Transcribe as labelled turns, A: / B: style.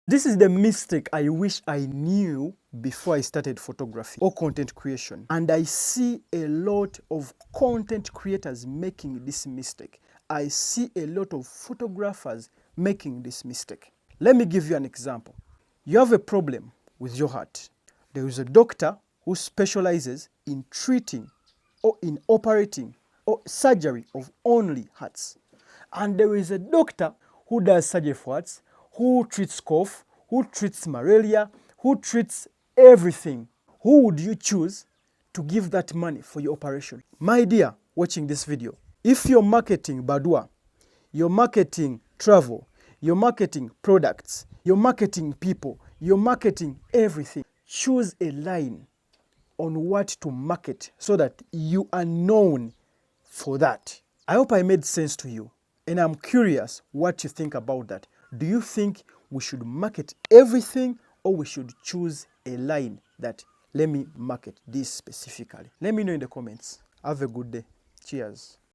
A: This is the mistake I wish I knew before I started photography or content creation. And I see a lot of content creators making this mistake. I see a lot of photographers making this mistake. Let me give you an example. You have a problem with your heart. There is a doctor who specializes in treating or in operating or surgery of only hearts. And there is a doctor who does surgery for hearts, who treats cough, who treats malaria, who treats everything. Who would you choose to give that money for your operation? My dear, watching this video, if you're marketing Badua, you're marketing travel, you're marketing products, you're marketing people, you're marketing everything, choose a line on what to market so that you are known for that. I hope I made sense to you, and I'm curious what you think about that. Do you think we should market everything, or we should choose a line that, let me market this specifically? Let me know in the comments. Have a good day. Cheers.